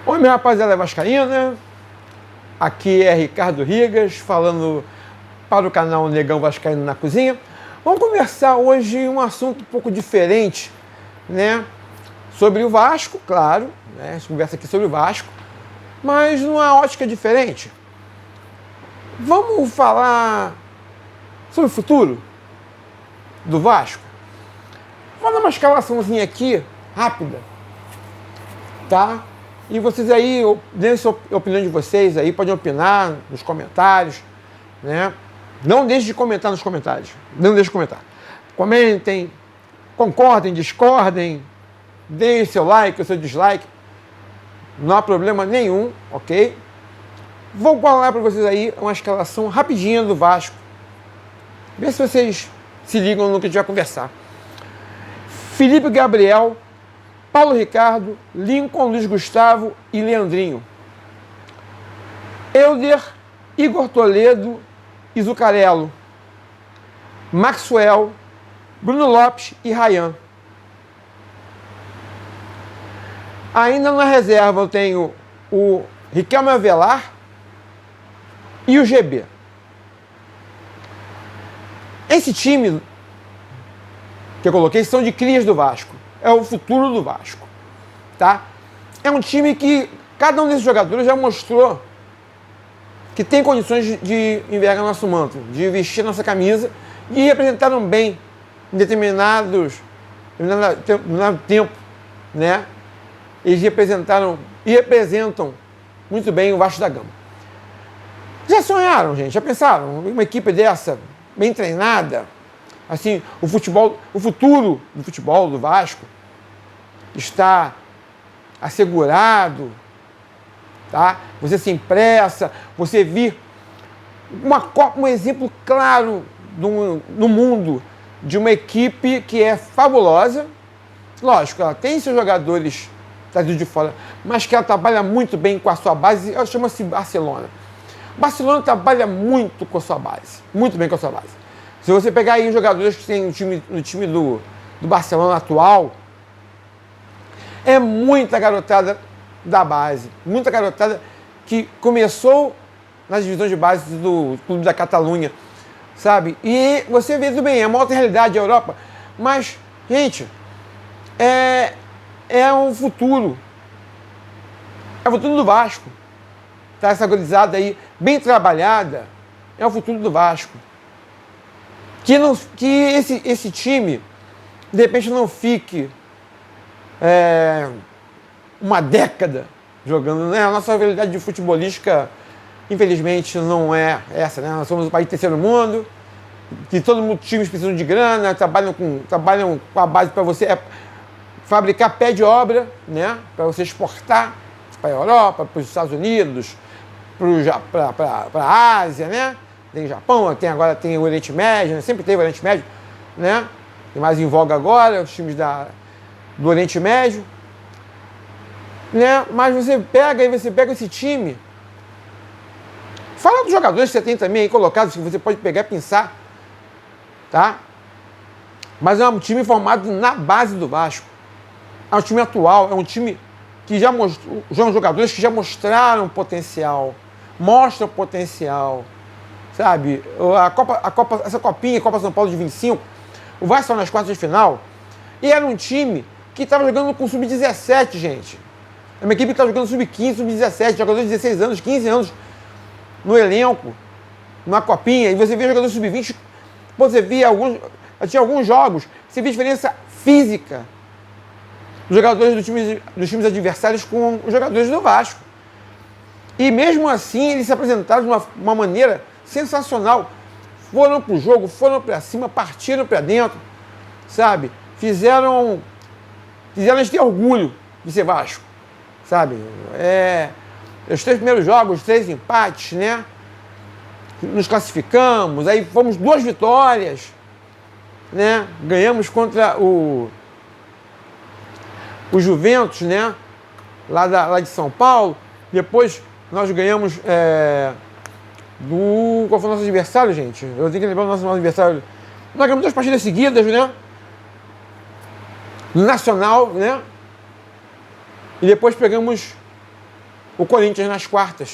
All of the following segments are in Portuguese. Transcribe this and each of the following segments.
Oi, minha rapaziada vascaína, aqui é Ricardo Rigas, falando para o canal Negão Vascaíno na Cozinha. Vamos conversar hoje um assunto um pouco diferente, né? Sobre o Vasco, claro, né? A gente conversa aqui sobre o Vasco, mas numa ótica diferente. Vamos falar sobre o futuro do Vasco? Vou dar uma escalaçãozinha aqui, rápida, tá? E vocês aí, deem a opinião de vocês aí, podem opinar nos comentários, né? Não deixe de comentar nos comentários, não deixe de comentar. Comentem, concordem, discordem, deem seu like, o seu dislike, não há problema nenhum, ok? Vou falar para vocês aí uma escalação rapidinha do Vasco. Vê se vocês se ligam no que a gente vai conversar. Felipe Gabriel, Paulo Ricardo, Lincoln, Luiz Gustavo e Leandrinho. Elder, Igor Toledo e Zucarello. Maxwell, Bruno Lopes e Ryan. Ainda na reserva eu tenho o Riquelme Avelar e o GB. Esse time que eu coloquei são de crias do Vasco. É o futuro do Vasco, tá? É um time que cada um desses jogadores já mostrou que tem condições de envergar nosso manto, de vestir nossa camisa e representaram bem em determinado tempo, né? Eles representaram e representam muito bem o Vasco da Gama. Já sonharam, gente? Já pensaram? Uma equipe dessa, bem treinada, assim, o futuro do futebol do Vasco está assegurado, tá? Você se impressa, você vir um exemplo claro no mundo de uma equipe que é fabulosa. Lógico, ela tem seus jogadores trazidos de fora, mas que ela trabalha muito bem com a sua base. Ela chama-se Barcelona. Barcelona trabalha muito com a sua base, muito bem com a sua base. Se você pegar aí os jogadores que tem no time do Barcelona atual, é muita garotada da base, muita garotada que começou nas divisões de base do Clube da Catalunha, sabe? E você vê tudo bem, é uma outra realidade da Europa, mas, gente, é um futuro. É o futuro do Vasco. Tá, essa gurizada aí, bem trabalhada, é o futuro do Vasco. Que esse time, de repente, não fique uma década jogando, né? A nossa realidade de futebolística, infelizmente, não é essa, né? Nós somos um país de terceiro mundo, que todo mundo, times precisam de grana, trabalham com a base para você fabricar pé de obra, né? Para você exportar para a Europa, para os Estados Unidos, para a Ásia, né? Tem Japão, agora tem o Oriente Médio, né? Sempre teve o Oriente Médio, né? Tem mais em voga agora, os times do Oriente Médio, né? Mas você pega esse time, fala dos jogadores que você tem também aí colocados, que você pode pegar e pensar, tá? Mas é um time formado na base do Vasco. É um time atual, é um time que já mostrou, são jogadores que já mostraram potencial, mostram potencial, sabe? Essa copinha, Copa São Paulo de 25, o Vasco estava nas quartas de final e era um time que estava jogando com sub-17, gente. É uma equipe que estava jogando sub-15, sub-17, jogadores de 16 anos, 15 anos no elenco, numa copinha, e você via jogadores sub-20, você via tinha alguns jogos, você via diferença física dos jogadores dos times adversários com os jogadores do Vasco. E mesmo assim, eles se apresentaram de uma maneira sensacional. Foram pro jogo, foram para cima, partiram para dentro, sabe? Fizeram a gente ter orgulho de ser Vasco, sabe? Os 3 primeiros jogos, 3 empates, né? Nos classificamos, aí fomos 2 vitórias, né? Ganhamos contra o Juventus, né? Lá de São Paulo. Depois nós ganhamos qual foi o nosso adversário, gente? Eu tenho que lembrar o nosso adversário. Nós ganhamos 2 partidas seguidas, né? Nacional, né? E depois pegamos o Corinthians nas quartas,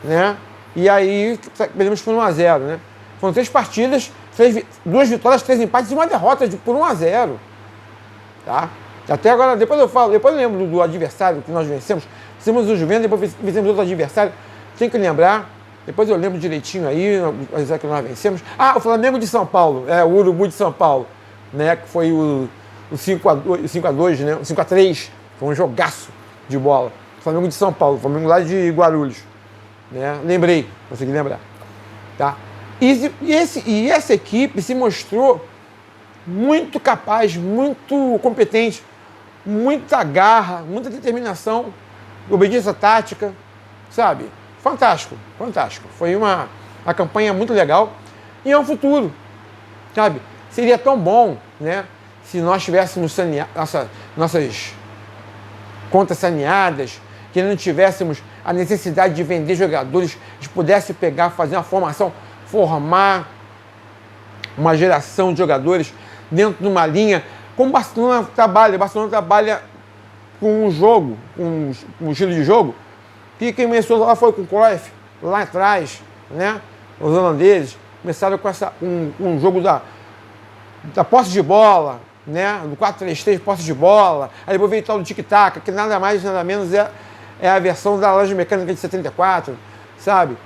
né? E aí perdemos por 1-0, né? Foram 3 partidas, 2 vitórias, 3 empates e uma derrota por 1-0, tá? Até agora, depois eu lembro do adversário que nós vencemos. Vencemos o Juventus, depois vencemos outro adversário. Tem que lembrar, depois eu lembro direitinho aí, que nós vencemos. O Flamengo de São Paulo, o Urubu de São Paulo, né? Que foi o 5-2, né? O 5-3, foi um jogaço de bola. Flamengo de São Paulo, Flamengo lá de Guarulhos, né? Lembrei, consegui lembrar, tá? E essa equipe se mostrou muito capaz, muito competente, muita garra, muita determinação, obediência tática, sabe? Fantástico, fantástico. Foi uma campanha muito legal e é um futuro, sabe? Seria tão bom, né? Se nós tivéssemos nossas contas saneadas, que não tivéssemos a necessidade de vender jogadores, a gente pudesse pegar, fazer uma formação, formar uma geração de jogadores dentro de uma linha, como o Barcelona trabalha. O Barcelona trabalha com um jogo, com um estilo de jogo, que quem começou lá foi com o Cruyff, lá atrás, né? Os holandeses começaram com um jogo da posse de bola, né? Do 4-3-3, posse de bola, aí depois veio o tal do tic-tac, que nada mais, nada menos é a versão da Laranja Mecânica de 74, sabe?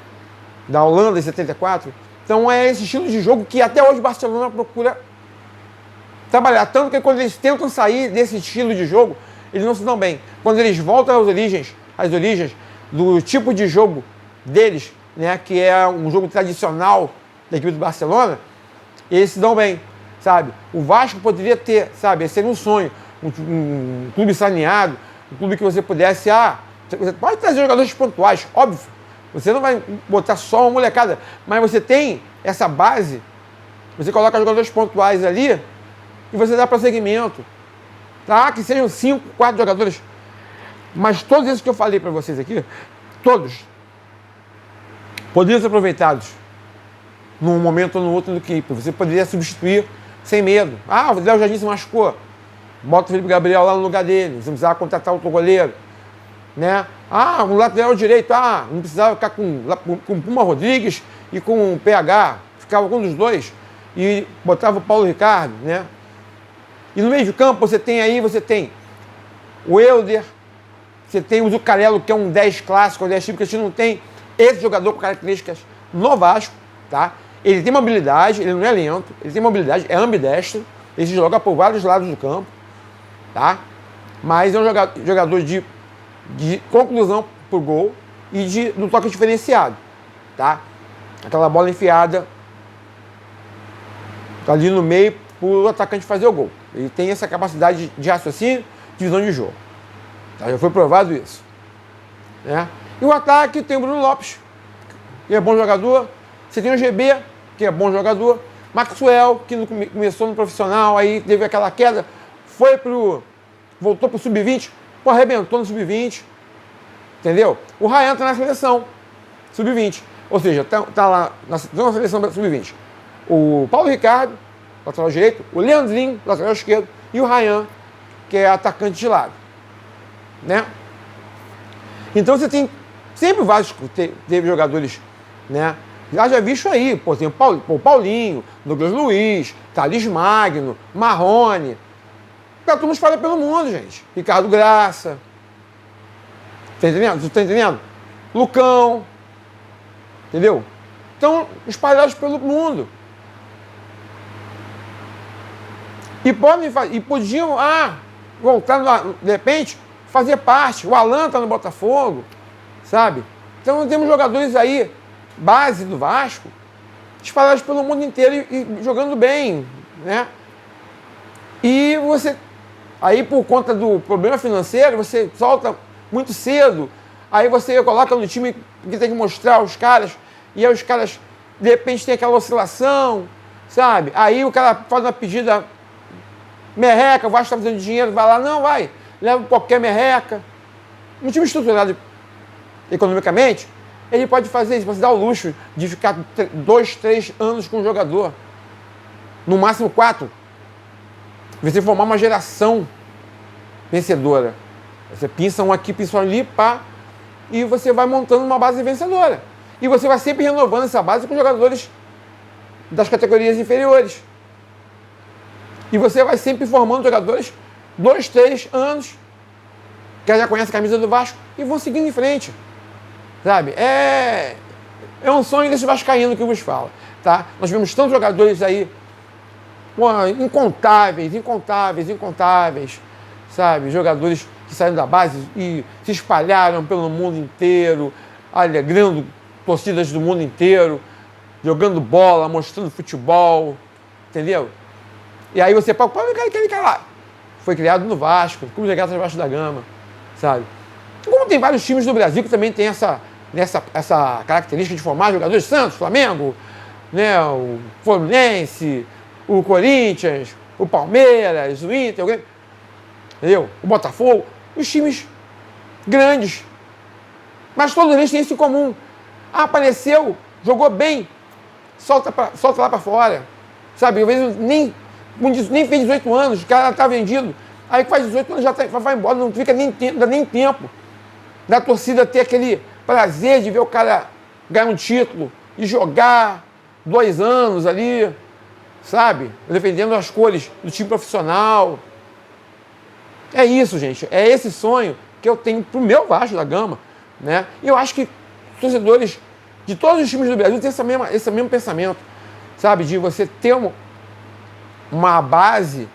Da Holanda de 74. Então é esse estilo de jogo que até hoje o Barcelona procura trabalhar. Tanto que quando eles tentam sair desse estilo de jogo, eles não se dão bem. Quando eles voltam às origens do tipo de jogo deles, né, que é um jogo tradicional da equipe do Barcelona, eles se dão bem, sabe? O Vasco poderia ter, sabe, esse seria um sonho, um clube saneado, um clube que você pudesse, você pode trazer jogadores pontuais, óbvio, você não vai botar só uma molecada, mas você tem essa base, você coloca jogadores pontuais ali e você dá prosseguimento, tá? Que sejam 5, 4 jogadores, mas todos esses que eu falei para vocês aqui, todos poderiam ser aproveitados num momento ou no outro do equipe. Você poderia substituir sem medo. O Léo Jardim se machucou, bota o Felipe Gabriel lá no lugar dele, você precisava contratar outro goleiro, né? Um lateral direito, não precisava ficar com o Puma Rodrigues e com o PH, ficava com um dos dois e botava o Paulo Ricardo, né? E no meio de campo você tem o Elder, você tem o Zuccarello, que é um 10 clássico, um 10 típico, que a gente não tem esse jogador com características no Vasco, tá? Ele tem mobilidade, ele não é lento, ele tem mobilidade, é ambidestro, ele se joga por vários lados do campo, tá? Mas é um jogador de conclusão por gol e no toque diferenciado, tá? Aquela bola enfiada ali no meio para o atacante fazer o gol. Ele tem essa capacidade de raciocínio, de visão de jogo. Tá? Já foi provado isso, né? E o ataque tem o Bruno Lopes, que é bom jogador. Você tem o GB, que é bom jogador. Maxwell, que começou no profissional, aí teve aquela queda, voltou pro sub-20, arrebentou no sub-20, entendeu? O Ryan tá na seleção sub-20, ou seja, tá lá na seleção sub-20. O Paulo Ricardo, lateral direito, o Leandrinho, lateral esquerdo, e o Ryan, que é atacante de lado, né? Então você tem, sempre o Vasco teve jogadores, né? Já visto aí, tem o Paulinho, Douglas Luiz, Thales Magno, Marrone. Tá todo mundo espalhado pelo mundo, gente. Ricardo Graça. Tá entendendo? Você tá entendendo? Lucão. Entendeu? Então, espalhados pelo mundo. E podiam, voltar, de repente, fazer parte. O Alan tá no Botafogo, sabe? Então, temos jogadores aí, base do Vasco, espalhados pelo mundo inteiro e jogando bem, né? E você, aí por conta do problema financeiro, você solta muito cedo, aí você coloca no time que tem que mostrar os caras, e aí os caras, de repente, tem aquela oscilação, sabe? Aí o cara faz uma pedida merreca, o Vasco está precisando de dinheiro, vai lá, não, vai, leva qualquer merreca. Um time estruturado economicamente, ele pode fazer isso, pode dar o luxo de ficar 2, 3 anos com o jogador. No máximo 4. Você formar uma geração vencedora. Você pinça um aqui, pinça um ali, pá, e você vai montando uma base vencedora. E você vai sempre renovando essa base com jogadores das categorias inferiores. E você vai sempre formando jogadores 2, 3 anos que já conhecem a camisa do Vasco e vão seguindo em frente. Sabe? É um sonho desse vascaíno que vos fala. Tá? Nós vemos tantos jogadores aí, incontáveis, sabe? Jogadores que saíram da base e se espalharam pelo mundo inteiro, alegrando torcidas do mundo inteiro, jogando bola, mostrando futebol, entendeu? E aí você pode aquele cara lá. Foi criado no Vasco, Clube de Regatas Vasco da Gama, sabe? Como tem vários times do Brasil que também tem essa característica de formar jogadores, Santos, Flamengo, né, o Fluminense, o Corinthians, o Palmeiras, o Inter, entendeu? O Botafogo, os times grandes. Mas todos eles têm isso em comum. Apareceu, jogou bem, solta lá para fora. Sabe, às vezes nem fez 18 anos, o cara tá vendido. Aí que faz 18 anos já vai embora, não fica dá nem tempo da torcida ter aquele prazer de ver o cara ganhar um título e jogar 2 anos ali, sabe? Defendendo as cores do time profissional. É isso, gente. É esse sonho que eu tenho pro meu Vasco da Gama, né? E eu acho que torcedores de todos os times do Brasil têm esse mesmo pensamento, sabe? De você ter uma base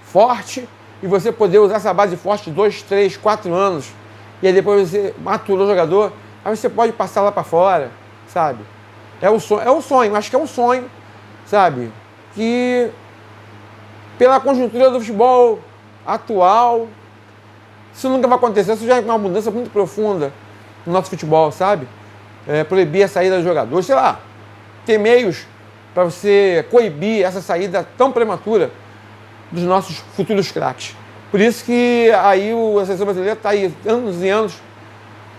forte e você poder usar essa base forte 2, 3, 4 anos e aí depois você maturou o jogador, aí você pode passar lá para fora, sabe? É um sonho, acho que é um sonho, sabe? Que pela conjuntura do futebol atual, isso nunca vai acontecer, isso já é uma mudança muito profunda no nosso futebol, sabe? Proibir a saída dos jogadores, sei lá, ter meios para você coibir essa saída tão prematura dos nossos futuros craques. Por isso que aí a seleção brasileira está aí anos e anos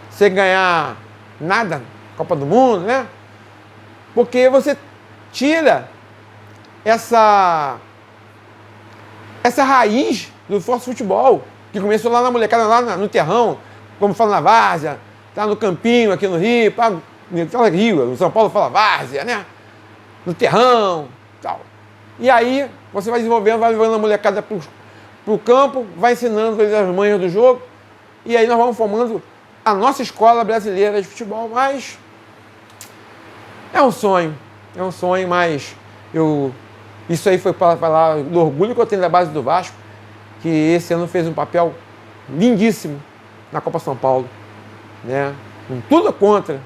sem ganhar nada na Copa do Mundo, né? Porque você tira essa raiz do forte futebol, que começou lá na molecada, lá no terrão, como fala na várzea, tá no campinho aqui no Rio, fala Rio, no São Paulo fala várzea, né? No terrão, tal. E aí você vai desenvolvendo, vai levando a molecada pro campo, vai ensinando eles as manhas do jogo, e aí nós vamos formando a nossa escola brasileira de futebol. Mas é um sonho, mas isso aí foi para falar do orgulho que eu tenho da base do Vasco, que esse ano fez um papel lindíssimo na Copa São Paulo, né? Com tudo contra,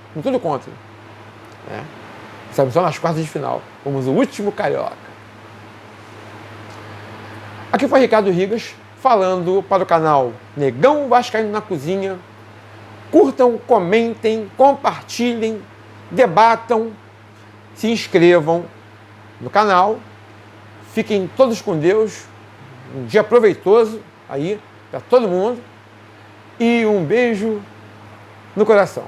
né? Sabe, só nas quartas de final, fomos o último carioca. Aqui foi Ricardo Rigas, falando para o canal Negão Vascaíno na Cozinha. Curtam, comentem, compartilhem, debatam, se inscrevam no canal. Fiquem todos com Deus. Um dia proveitoso aí para todo mundo. E um beijo no coração.